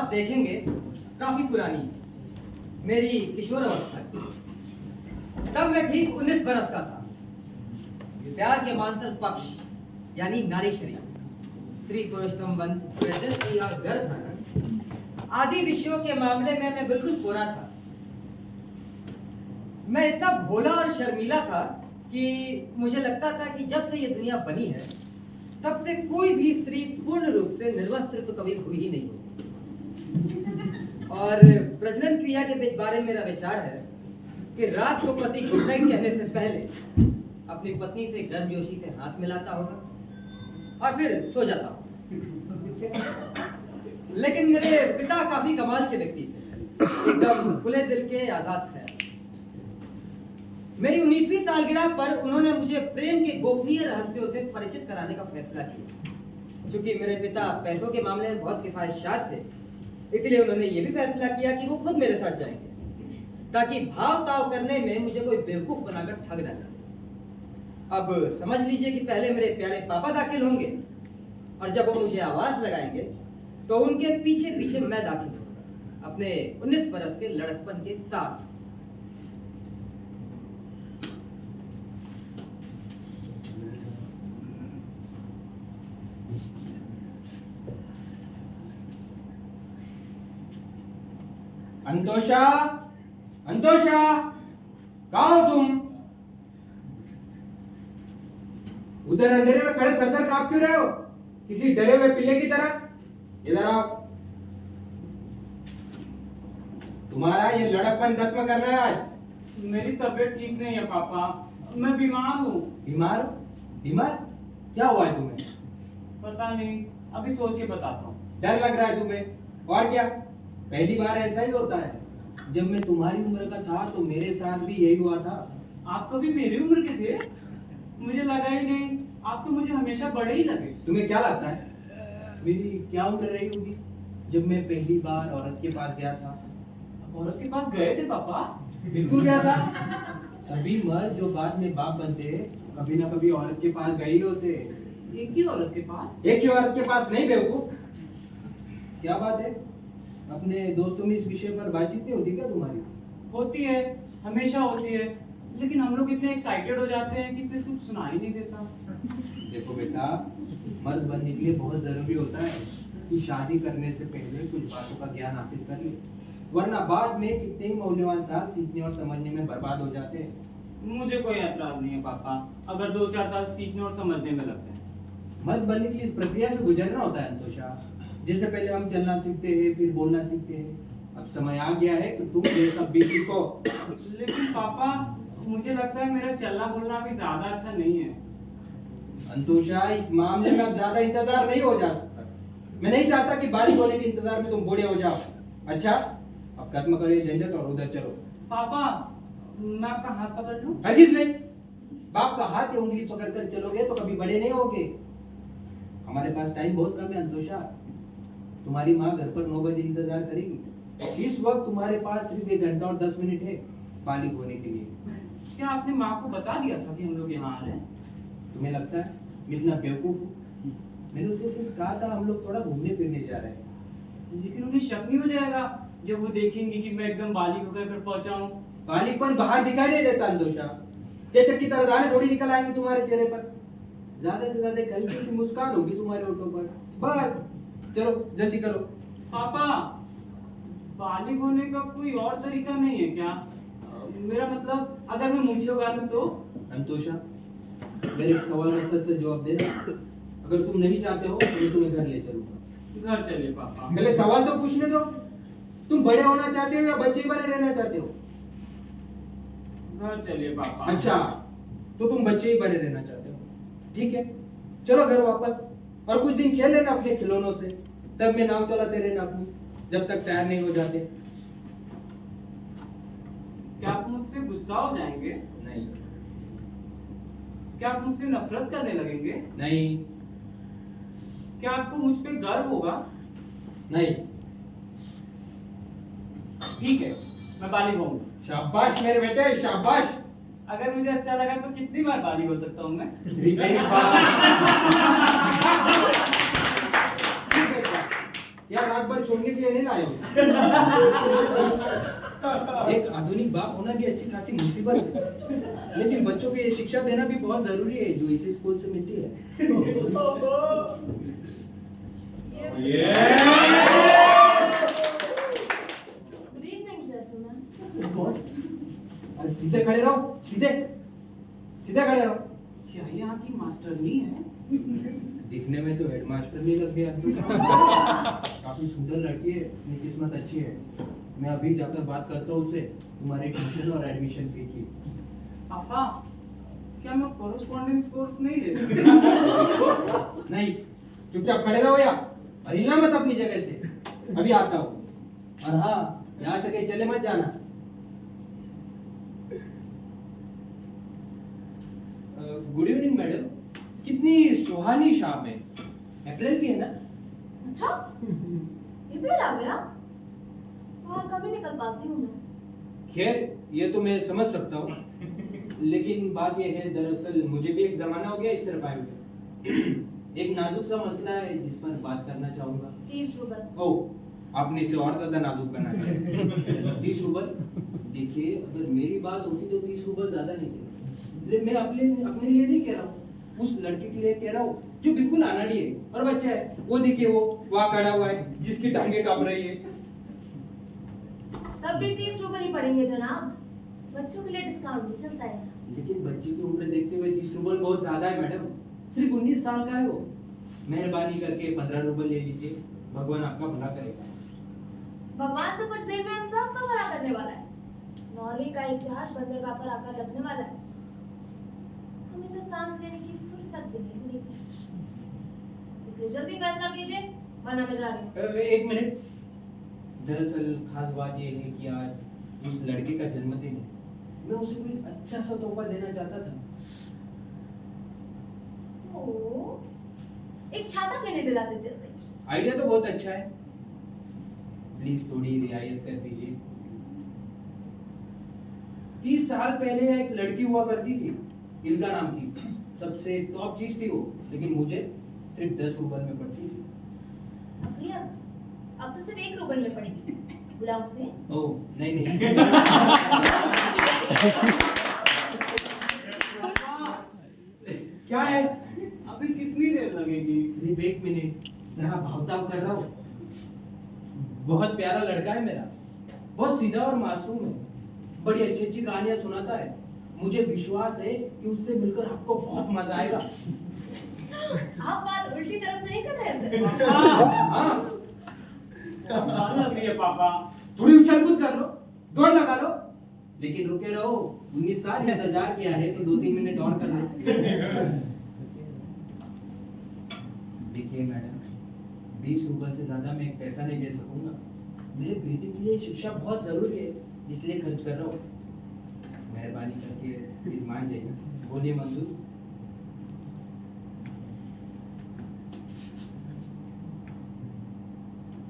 आप देखेंगे काफी पुरानी है, मेरी किशोर अवस्था की। तब मैं ठीक 19 बरस का था। प्यार के मानसर पक्ष यानी नारी शरीर, स्त्री पुरुष संबंध, प्रजनन और गर्भधारण आदि विषयों के मामले में मैं बिल्कुल कोरा था। मैं इतना भोला और शर्मीला था कि मुझे लगता था कि जब से ये दुनिया बनी है तब से कोई भी स्त्री पूर्ण रूप से निर्वस्त्र तो कभी हुई ही नहीं होगी। और प्रजनन क्रिया के बारे में मेरा विचार है कि रात को पति गुड नाइट कहने से पहले अपनी पत्नी से गर्मजोशी से हाथ मिलाता होगा और फिर सो जाता होगा। लेकिन मेरे पिता काफी कमाल के व्यक्ति थे, एकदम खुले दिल के आजाद थे। मेरी 19वीं सालगिरह पर उन्होंने मुझे प्रेम के गोपनीय रहस्यों से परिचित कराने का फैसला किया। चूंकि मेरे पिता पैसों के मामले में बहुत किफायतशार थे, इसलिए उन्होंने ये भी फैसला किया कि वो खुद मेरे साथ जाएंगे ताकि भाव ताव करने में मुझे कोई बेवकूफ बनाकर ठग न जाए। अब समझ लीजिए कि पहले मेरे प्यारे पापा दाखिल होंगे और जब वो मुझे आवाज लगाएंगे तो उनके पीछे पीछे मैं दाखिल होऊंगा अपने 19 बरस के लड़कपन के साथ। अंतोषा, अंतोषा, कहाँ हो तुम? उधर अंधेरे में खड़े थर थर कांप क्यों रहे हो? किसी डरे हुए पिल्ले की तरह। इधर आओ। तुम्हारा ये लड़कपन खत्म करना है आज। मेरी तबीयत ठीक नहीं है पापा, मैं बीमार हूँ। बीमार? बीमार? क्या हुआ है तुम्हें? पता नहीं, अभी सोच के बताता हूँ। डर लग रहा है तुम्हें? और क्या? पहली बार ऐसा ही होता है। जब मैं तुम्हारी उम्र का था तो मेरे साथ भी यही हुआ था। आप कभी मेरी उम्र के थे? मुझे लगा ही नहीं, आप तो मुझे हमेशा बड़े ही लगे। तुम्हें क्या लगता है मेरी क्या उम्र रही होगी जब मैं पहली बार औरत के पास गया था? औरत के पास गए थे पापा? बिल्कुल गया था। सभी मर्द जो बाद में बाप बनते कभी ना कभी औरत के पास गए ही होते। एक ही औरत के पास? एक ही औरत के पास नहीं बेवकूफ। क्या बात है, अपने दोस्तों में इस विषय पर बातचीत नहीं होती क्या तुम्हारी? होती है, हमेशा होती है, लेकिन हम लोग इतने एक्साइटेड हो जाते हैं कि फिर कुछ सुना ही नहीं देता। देखो बेटा, मर्द बनने के लिए बहुत जरूरी होता है कि शादी करने से पहले कुछ बातों का ज्ञान हासिल कर ले, वरना बाद में कितने ही मौल्यवान साल सीखने और समझने में बर्बाद हो जाते हैं। मुझे कोई ऐतराज नहीं है पापा, अगर 2-4 साल सीखने और समझने में लगते हैं। मर्द बनने के लिए इस प्रक्रिया से गुजरना होता है अंतोषा। जैसे पहले हम चलना सीखते हैं, फिर बोलना सीखते हैं। अब समय आ गया है कि तुम ये सब भी सीखो। लेकिन पापा, मुझे लगता है मेरा चलना बोलना भी ज्यादा अच्छा नहीं है। अंतोषा, इस मामले में अब ज्यादा इंतजार नहीं हो जा सकता। मैं नहीं चाहता कि बारिश होने के इंतजार में तुम बूढ़े हो जाओ। अच्छा, अब खत्म करिए झंझट और उधर चलो। पापा, मैं आपका हाथ पकड़ लूं? हरगिज नहीं। बाप का हाथ या उंगली पकड़कर चलोगे तो कभी बड़े नहीं होगे। हमारे पास टाइम बहुत कम है अंतोषा। तुम्हारी माँ घर पर 9 बजे इंतजार करेगी। इस वक्त तुम्हारे पास सिर्फ 1 घंटा और 10 मिनट है बालिग होने के लिए। क्या आपने माँ को बता दिया था कि हम लोग यहाँ आ रहे हैं? तुम्हें लगता है मैं इतना बेवकूफ हूँ? मैंने उससे सिर्फ कहा था हम लोग थोड़ा घूमने फिरने जा रहे हैं। लेकिन उन्हें शक नहीं हो जाएगा जब वो देखेंगे कि मैं एकदम बालिग होकर घर पहुंचा हूँ? बालिगपन बाहर दिखाई नहीं देता अंतोषा। चेचक की तरह दाने थोड़ी निकल आएंगे तुम्हारे चेहरे पर। ज्यादा से ज्यादा एक हल्की सी मुस्कान होगी तुम्हारे होठों पर, बस। चलो जल्दी करो। पापा, बालिग होने का कोई और तरीका नहीं है क्या? मेरा मतलब, अगर मैं मूंछें उगा लूं तो? अंतोषा, मेरे एक सवाल का सच से जवाब देना। अगर तुम नहीं चाहते हो तो मैं तुम्हें घर ले चलूंगा। घर चलिए पापा। पहले सवाल तो पूछने दो। तुम बड़े होना चाहते हो या बच्चे ही बने रहना चाहते हो? घर चलिए पापा। अच्छा, तो तुम बच्चे ही बने रहना चाहते हो। ठीक है, चलो घर वापस और कुछ दिन खेल लेना अपने खिलौनों से। तब मैं नाव चलाते रहना अपनी, जब तक तैयार नहीं हो जाते। क्या आप मुझसे गुस्सा हो जाएंगे? नहीं। क्या आप मुझसे नफरत करने लगेंगे? नहीं। क्या आपको मुझ पे गर्व होगा? नहीं। ठीक है, मैं बालिग हूँ। शाबाश मेरे बेटे, शाबाश। अगर मुझे अच्छा लगा तो कितनी बार बालिग हो सकता हूँ मैं? एक बार। या रात भर छोड़ने के लिए नहीं लाए हो? एक आधुनिक बाप होना भी अच्छी खासी मुसीबत है, लेकिन बच्चों को ये शिक्षा देना भी बहुत जरूरी है जो इसी स्कूल से मिलती है। Good evening gentleman. अरे सीधे खड़े रहो, सीधे सीधे खड़े रहो। क्या यहाँ की मास्टरनी है? दिखने में तो हेडमास्टर नहीं लग गया। काफी सुंदर लड़की है, अपनी किस्मत अच्छी है। मैं अभी जाकर बात करता हूँ उससे तुम्हारे ट्यूशन और एडमिशन फी की। पापा, क्या मैं कोरेस्पॉन्डेंस कोर्स नहीं ले सकता? नहीं, चुपचाप खड़े रहो या और हिलना मत अपनी जगह से। अभी आता हूँ। और हाँ, यहाँ से कहीं चले मत जाना। गुड इवनिंग मैडम, कितनी सुहानी शाम है। अप्रैल की है ना? अच्छा, अप्रैल आ गया। बाहर कभी निकल पाती हूँ मैं। खैर, ये तो मैं समझ सकता हूँ, लेकिन बात यह है, दरअसल मुझे भी एक जमाना हो गया इस तरफ आए हुए। एक नाजुक सा मसला है जिस पर बात करना चाहूंगा। 30 रुपए। ओह, आपने इसे और ज्यादा नाजुक बना दिया। 30 रुपए? देखिए, अगर मेरी बात होती तो 30 रुपए ज्यादा नहीं थे। मैं अपने लिए नहीं कह रहा हूँ, उस लड़के के लिए कह रहा हूँ जो बिल्कुल अनाड़ी है और बच्चा है। वो देखिए, वो वहाँ खड़ा हुआ है जिसकी टांगे कांप रही है। तब भी 30 रुपए नहीं पड़ेंगे जनाब। बच्चों के लिए डिस्काउंट भी चलता है। लेकिन बच्चे की उम्र देखते हुए 30 रुपए बहुत ज्यादा है मैडम। सिर्फ 19 साल का है वो। मेहरबानी करके 15 रुपए ले लीजिए, भगवान आपका भला करेगा। भगवान तो कुछ देर में हम सबका भला करने वाला है। नॉर्वे का एक जहाज बंदरगाह पर आकर लगने वाला है। हमें तो सांस लेने की फुर्सत भी नहीं मिलेगी। इसलिए जल्दी फैसला कीजिए, वरना मैं जा रही हूँ। एक मिनट। दरअसल खास बात यह है कि आज उस लड़के का जन्मदिन है। मैं उसे कोई अच्छा सा तोहफा देना चाहता था। तो एक छाता क्यों नहीं दिला देते उसे? आइडिया तो बहुत अच्छा है, प्लीज थोड़ी रियायत कर दीजिए। 30 साल पहले एक लड़की हुआ करती थी, इल्का नाम की। सबसे टॉप चीज थी वो, लेकिन मुझे सिर्फ 10 रुपए में पड़ती थी। भैया, अब तो सिर्फ 1 रुपए में पड़ेगी। बुलाओ उसे। ओह नहीं पापा, क्या है? अभी कितनी देर लगेगी? सिर्फ 1 मिनट, जरा भावताव कर रहा हूँ। बहुत प्यारा लड़का है मेरा, बहुत सीधा और मासूम है, बड़ी अच्छी अच्छी कहानियां सुनाता है। मुझे विश्वास है कि उससे मिलकर आपको बहुत मजा आएगा। आप बात उल्टी तरफ से नहीं कर रहे हैं सर? पापा, हाँ, क्या लग रही है पापा? थोड़ी उछल कूद कर लो, दौड़ लगा लो, लेकिन रुके रहो। 19 साल इंतजार किया है तो 2-3 मिनट और कर लो। देखिए मैडम, 20 रुपए से ज्यादा मैं एक पैसा नहीं दे सकूंगा। मेरे बेटे के लिए शिक्षा बहुत जरूरी है, इसलिए खर्च कर रहा हूँ। मेहरबानी करके प्लीज मान जाइए। बोलिए मंजूर?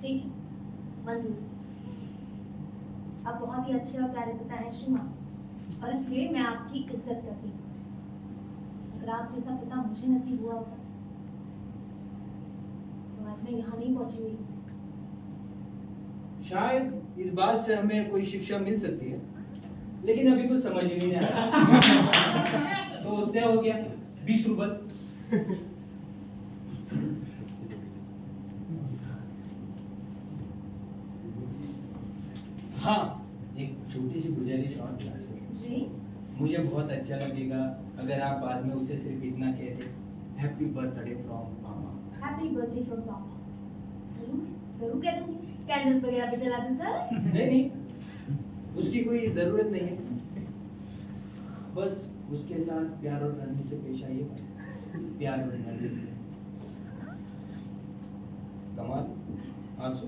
ठीक है, मंजूर। आप बहुत ही अच्छे और प्यारे पिता हैं श्रीमान, और इसलिए मैं आपकी इज्जत करती हूँ। अगर आप जैसा पिता मुझे नसीब हुआ होता तो आज मैं यहाँ नहीं पहुंची हुई। शायद इस बात से हमें कोई शिक्षा मिल सकती है, लेकिन अभी कुछ समझ ही नहीं आ रहा। तो तय हो गया, 20 रुपए। हाँ, एक छोटी सी गुजारिश और है। जी? मुझे बहुत अच्छा लगेगा अगर आप बाद में उसे सिर्फ इतना कह दें, हैप्पी बर्थडे फ्रॉम पापा। हैप्पी बर्थडे फ्रॉम पापा। जरूर जरूर कह दूंगी। कैंडल्स वगैरह भी जला दूं सर? नहीं, उसकी कोई जरूरत नहीं है। बस उसके साथ प्यार और नरमी से पेश आइए, प्यार और नरमी से। कमाल, आंसू।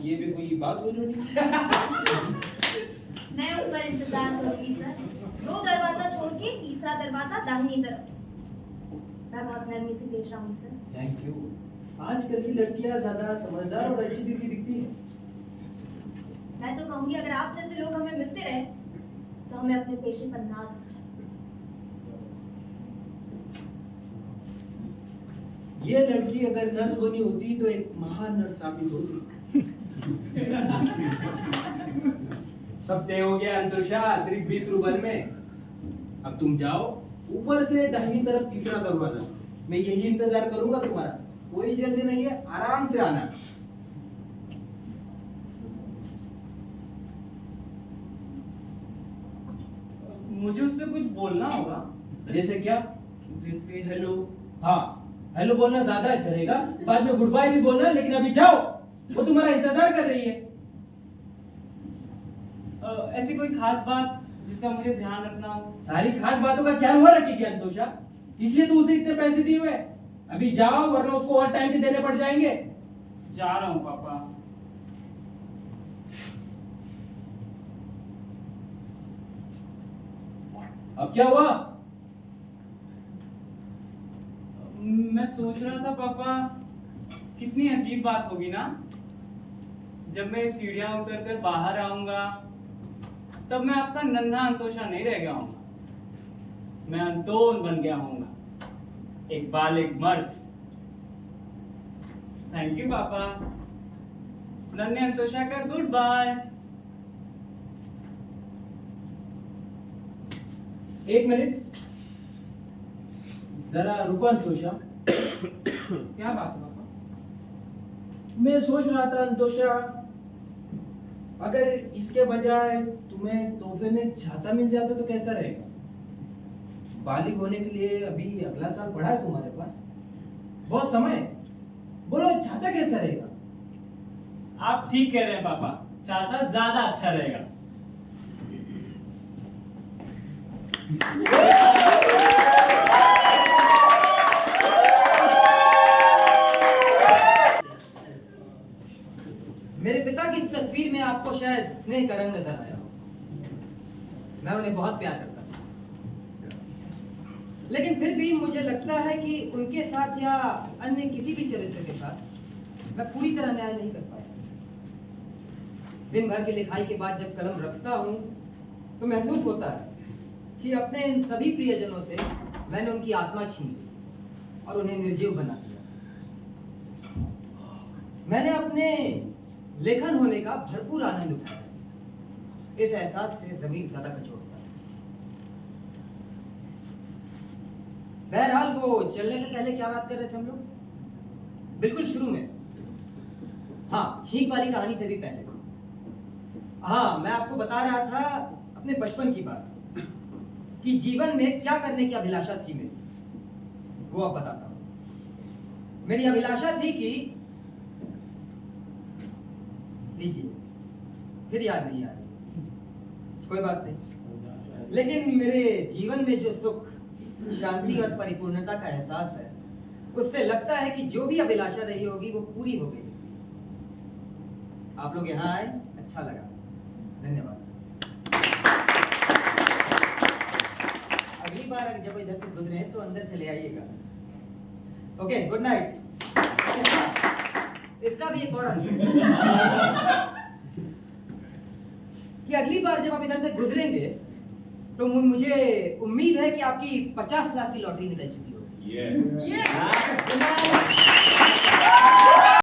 ये भी कोई बात हो रही है? मैं ऊपर इंतजार करूंगी सर। 2 दरवाजा छोड़ के तीसरा दरवाजा दाहिनी तरफ। मैं बहुत नरमी से पेश आऊंगी सर। Thank you. आजकल की लड़कियां ज्यादा समझदार और अच्छी दिल की दिखती हैं। मैं तो कहूंगी अगर आप जैसे लोग हमें मिलते रहे तो हमें अपने पेशे पर नाज हो जाए। ये लड़की अगर नर्स बनी होती तो एक महान नर्स साबित होती। सब तय हो गया अंतोषा, सिर्फ 20 रूबल में। अब तुम जाओ, ऊपर से दाहिनी तरफ तीसरा दरवाजा, मैं यही इंतजार करूंगा तुम्हारा। कोई जल्दी नहीं है, आराम से आना। मुझे उससे कुछ बोलना होगा। जैसे क्या? जैसे हेलो। हाँ, हेलो बोलना ज्यादा अच्छा रहेगा। बाद में गुड बाय भी बोलना, लेकिन अभी जाओ, वो तुम्हारा इंतजार कर रही है। ऐसी कोई खास बात जिसका मुझे ध्यान रखना हो? सारी खास बातों का ख्याल हुआ रखेगी अंतोषा, इसलिए तो उसे इतने पैसे दिए हुए। अभी जाओ, वरना उसको और टाइम के देने पड़ जाएंगे। जा रहा हूँ पापा। अब क्या हुआ? मैं सोच रहा था पापा, कितनी अजीब बात होगी ना, जब मैं सीढ़ियां उतर कर बाहर आऊंगा, तब मैं आपका नन्हा अंतोषा नहीं रह गया हूँ। मैं अंतोन बन गया हूँगा, एक बालिग मर्द। थैंक यू पापा। नन्हे अंतोषा का गुड बाय। एक मिनट, जरा रुको अंतोषा। क्या बात है पापा? मैं सोच रहा था अंतोषा, अगर इसके बजाय तुम्हें तोहफे में एक छाता मिल जाता तो कैसा रहेगा? बालिग होने के लिए अभी अगला साल पड़ा है तुम्हारे पास, बहुत समय है। बोलो, छाता कैसा रहेगा? आप ठीक कह रहे हैं पापा, छाता ज्यादा अच्छा रहेगा। मेरे पिता की इस तस्वीर में आपको शायद स्नेह का रंग नजर आया हो। मैं उन्हें बहुत प्यार करता हूं, लेकिन फिर भी मुझे लगता है कि उनके साथ या अन्य किसी भी चरित्र के साथ मैं पूरी तरह न्याय नहीं कर पाया। दिन भर की लिखाई के बाद जब कलम रखता हूं तो महसूस होता है कि अपने इन सभी प्रियजनों से मैंने उनकी आत्मा छीन ली और उन्हें निर्जीव बना दिया। मैंने अपने लेखन होने का भरपूर आनंद उठाया। इस एहसास से जमीन ज्यादा कचोटता है। बहरहाल, वो चलने से पहले क्या बात कर रहे थे हम लोग? बिल्कुल शुरू में, हाँ, छींक वाली कहानी से भी पहले। हाँ, मैं आपको बता रहा था अपने बचपन की बात, कि जीवन में क्या करने की अभिलाषा थी मेरी, वो अब बताता हूं। मेरी अभिलाषा थी कि, लीजिए, फिर याद नहीं आ रही, कोई बात नहीं, लेकिन मेरे जीवन में जो सुख, शांति और परिपूर्णता का एहसास है, उससे लगता है कि जो भी अभिलाषा रही होगी वो पूरी हो गई। आप लोग यहाँ आए, अच्छा लगा, धन्यवाद। अगली बार जब इधर से गुजरे तो अंदर चले आइएगा। Okay, good night. इसका भी एक और कि अगली बार जब आप इधर से गुजरेंगे तो मुझे उम्मीद है कि आपकी 50 लाख की लॉटरी निकल चुकी होगी। Yeah. Yeah.